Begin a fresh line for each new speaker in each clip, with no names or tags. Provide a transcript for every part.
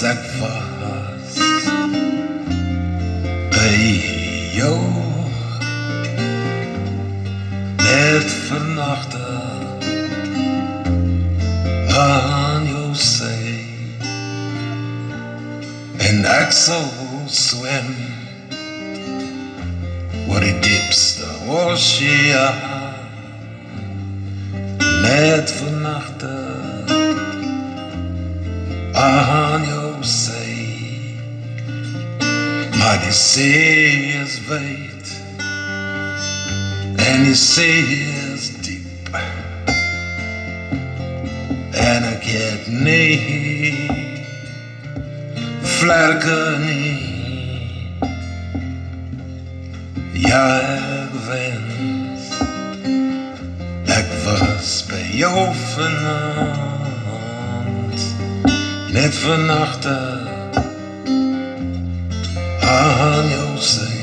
ek was by jou net vernagte aan jou sy en ek sal swem oor die diepste oseaan net vernagte aan jou sy maar die see is wyd en die see is diep en ek het nie vlerke nie ja ek wens ek was by jou vanaand net vernagte aan jou sy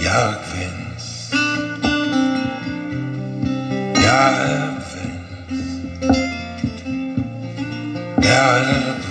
ja ek wens ja ek wens ja ek